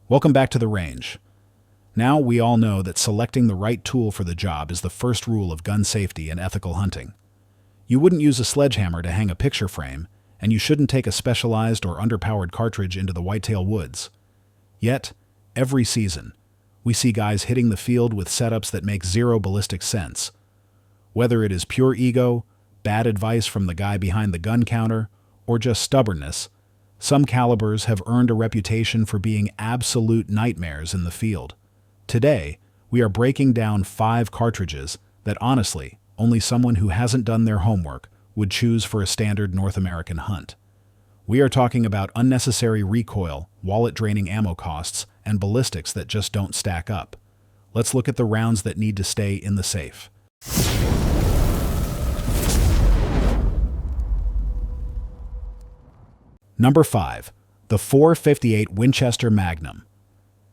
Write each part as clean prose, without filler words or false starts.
Welcome back to the range. Now we all know that selecting the right tool for the job is the first rule of gun safety and ethical hunting. You wouldn't use a sledgehammer to hang a picture frame, and you shouldn't take a specialized or underpowered cartridge into the whitetail woods. Yet, every season, we see guys hitting the field with setups that make zero ballistic sense. Whether it is pure ego, bad advice from the guy behind the gun counter, or just stubbornness, some calibers have earned a reputation for being absolute nightmares in the field. Today, we are breaking down 5 cartridges that honestly, only someone who hasn't done their homework would choose for a standard North American hunt. We are talking about unnecessary recoil, wallet-draining ammo costs, and ballistics that just don't stack up. Let's look at the rounds that need to stay in the safe. Number 5. The .458 Winchester Magnum.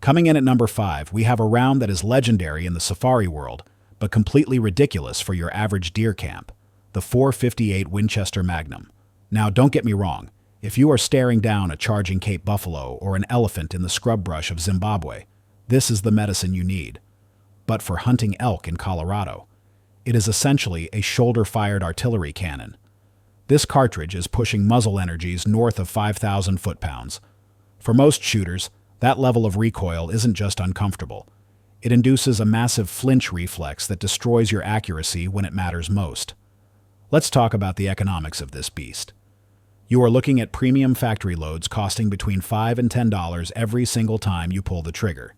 Coming in at number 5, we have a round that is legendary in the safari world, but completely ridiculous for your average deer camp, the .458 Winchester Magnum. Now, don't get me wrong, if you are staring down a charging Cape buffalo or an elephant in the scrub brush of Zimbabwe, this is the medicine you need. But for hunting elk in Colorado, it is essentially a shoulder-fired artillery cannon. This cartridge is pushing muzzle energies north of 5,000 foot-pounds. For most shooters, that level of recoil isn't just uncomfortable. It induces a massive flinch reflex that destroys your accuracy when it matters most. Let's talk about the economics of this beast. You are looking at premium factory loads costing between $5 and $10 every single time you pull the trigger.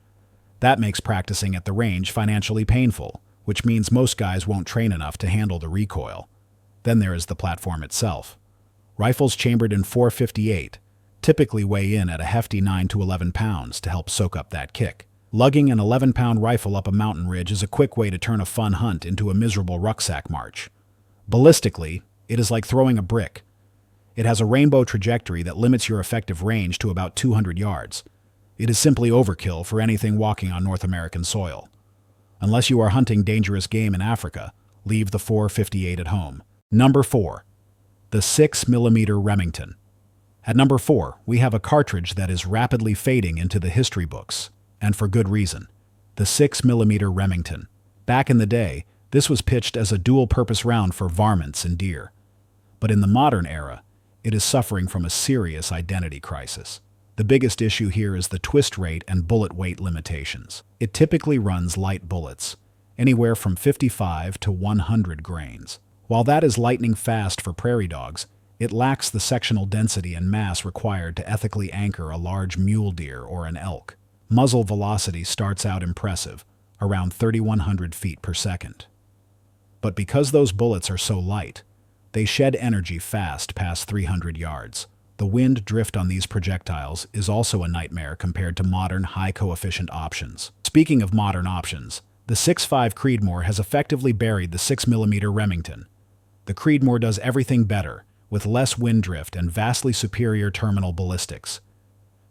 That makes practicing at the range financially painful, which means most guys won't train enough to handle the recoil. Then there is the platform itself. Rifles chambered in .458 typically weigh in at a hefty 9 to 11 pounds to help soak up that kick. Lugging an 11-pound rifle up a mountain ridge is a quick way to turn a fun hunt into a miserable rucksack march. Ballistically, it is like throwing a brick. It has a rainbow trajectory that limits your effective range to about 200 yards. It is simply overkill for anything walking on North American soil. Unless you are hunting dangerous game in Africa, leave the .458 at home. Number 4. The 6mm Remington. At number 4, we have a cartridge that is rapidly fading into the history books, and for good reason. The 6mm Remington. Back in the day, this was pitched as a dual-purpose round for varmints and deer. But in the modern era, it is suffering from a serious identity crisis. The biggest issue here is the twist rate and bullet weight limitations. It typically runs light bullets, anywhere from 55 to 100 grains. While that is lightning fast for prairie dogs, it lacks the sectional density and mass required to ethically anchor a large mule deer or an elk. Muzzle velocity starts out impressive, around 3,100 feet per second. But because those bullets are so light, they shed energy fast past 300 yards. The wind drift on these projectiles is also a nightmare compared to modern high-coefficient options. Speaking of modern options, the 6.5 Creedmoor has effectively buried the 6mm Remington. The Creedmoor does everything better, with less wind drift and vastly superior terminal ballistics.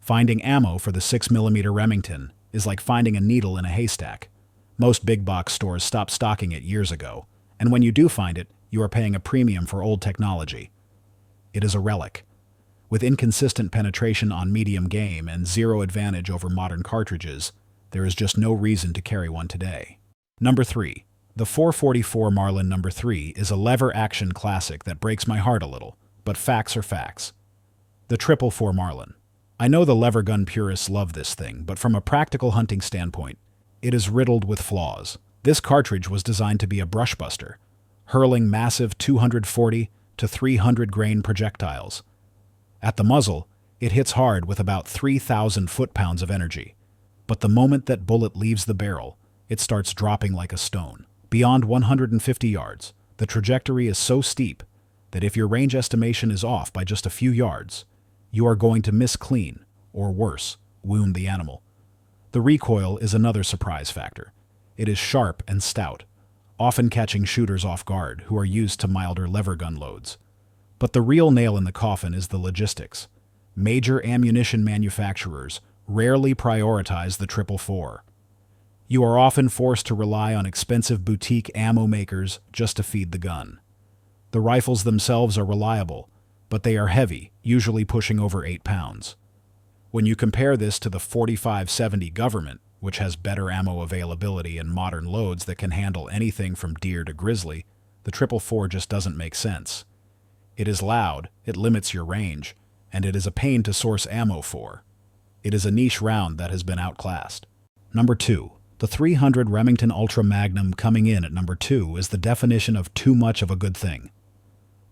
Finding ammo for the 6mm Remington is like finding a needle in a haystack. Most big box stores stopped stocking it years ago, and when you do find it, you are paying a premium for old technology. It is a relic. With inconsistent penetration on medium game and zero advantage over modern cartridges, there is just no reason to carry one today. Number 3. The .444 Marlin No. 3 is a lever-action classic that breaks my heart a little, but facts are facts. The .444 Marlin. I know the lever gun purists love this thing, but from a practical hunting standpoint, it is riddled with flaws. This cartridge was designed to be a brushbuster, hurling massive 240 to 300 grain projectiles. At the muzzle, it hits hard with about 3,000 foot-pounds of energy, but the moment that bullet leaves the barrel, it starts dropping like a stone. Beyond 150 yards, the trajectory is so steep that if your range estimation is off by just a few yards, you are going to miss clean, or worse, wound the animal. The recoil is another surprise factor. It is sharp and stout, often catching shooters off guard who are used to milder lever gun loads. But the real nail in the coffin is the logistics. Major ammunition manufacturers rarely prioritize the .444. You are often forced to rely on expensive boutique ammo makers just to feed the gun. The rifles themselves are reliable, but they are heavy, usually pushing over 8 pounds. When you compare this to the 4570 government, which has better ammo availability and modern loads that can handle anything from deer to grizzly, the 444 just doesn't make sense. It is loud, it limits your range, and it is a pain to source ammo for. It is a niche round that has been outclassed. Number 2. The 300 Remington Ultra Magnum coming in at number 2 is the definition of too much of a good thing.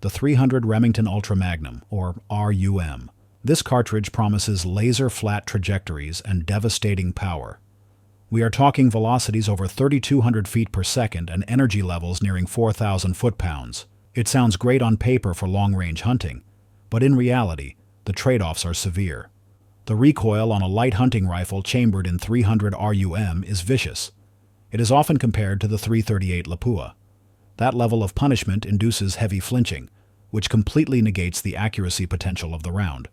The 300 Remington Ultra Magnum, or RUM. This cartridge promises laser-flat trajectories and devastating power. We are talking velocities over 3,200 feet per second and energy levels nearing 4,000 foot-pounds. It sounds great on paper for long-range hunting, but in reality, the trade-offs are severe. The recoil on a light hunting rifle chambered in 300 RUM is vicious. It is often compared to the 338 Lapua. That level of punishment induces heavy flinching, which completely negates the accuracy potential of the round.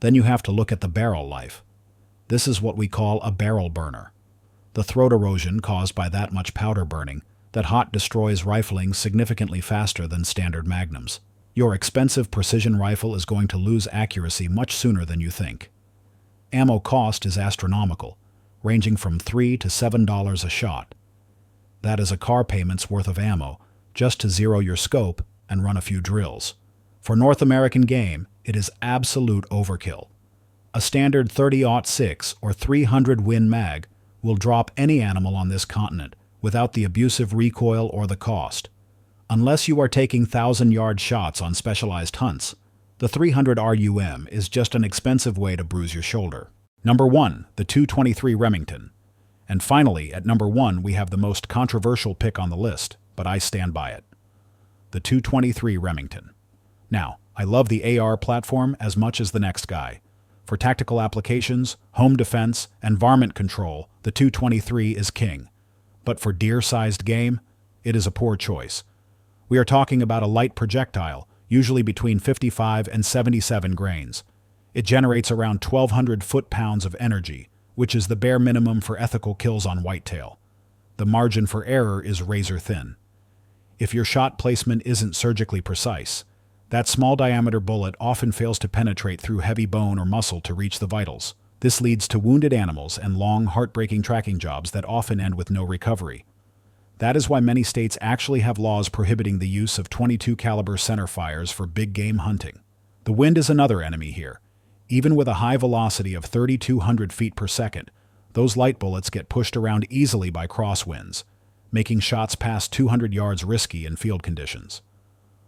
Then you have to look at the barrel life. This is what we call a barrel burner. The throat erosion caused by that much powder burning, that hot destroys rifling significantly faster than standard magnums. Your expensive precision rifle is going to lose accuracy much sooner than you think. Ammo cost is astronomical, ranging from $3 to $7 a shot. That is a car payment's worth of ammo, just to zero your scope and run a few drills. For North American game, it is absolute overkill. A standard 30-06 or 300 Win mag will drop any animal on this continent without the abusive recoil or the cost. Unless you are taking 1,000-yard shots on specialized hunts, the 300 RUM is just an expensive way to bruise your shoulder. Number 1, the 223 Remington. And finally, at number 1, we have the most controversial pick on the list, but I stand by it. The 223 Remington. Now, I love the AR platform as much as the next guy. For tactical applications, home defense, and varmint control, the 223 is king. But for deer-sized game, it is a poor choice. We are talking about a light projectile, usually between 55 and 77 grains. It generates around 1,200 foot-pounds of energy, which is the bare minimum for ethical kills on whitetail. The margin for error is razor-thin. If your shot placement isn't surgically precise, that small-diameter bullet often fails to penetrate through heavy bone or muscle to reach the vitals. This leads to wounded animals and long, heartbreaking tracking jobs that often end with no recovery. That is why many states actually have laws prohibiting the use of .22 caliber center fires for big game hunting. The wind is another enemy here. Even with a high velocity of 3,200 feet per second, those light bullets get pushed around easily by crosswinds, making shots past 200 yards risky in field conditions.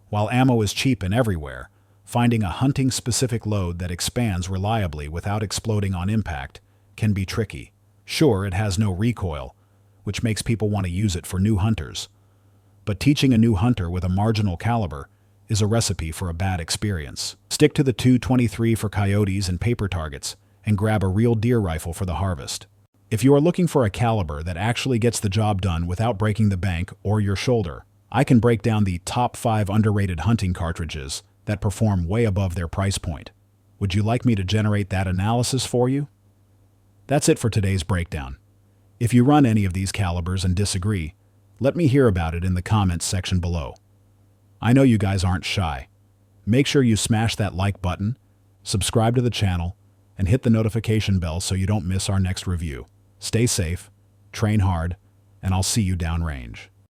While ammo is cheap and everywhere, finding a hunting-specific load that expands reliably without exploding on impact can be tricky. Sure, it has no recoil, which makes people want to use it for new hunters. But teaching a new hunter with a marginal caliber is a recipe for a bad experience. Stick to the 223 for coyotes and paper targets, and grab a real deer rifle for the harvest. If you are looking for a caliber that actually gets the job done without breaking the bank or your shoulder, I can break down the top 5 underrated hunting cartridges that perform way above their price point. Would you like me to generate that analysis for you? That's it for today's breakdown. If you run any of these calibers and disagree, let me hear about it in the comments section below. I know you guys aren't shy. Make sure you smash that like button, subscribe to the channel, and hit the notification bell so you don't miss our next review. Stay safe, train hard, and I'll see you downrange.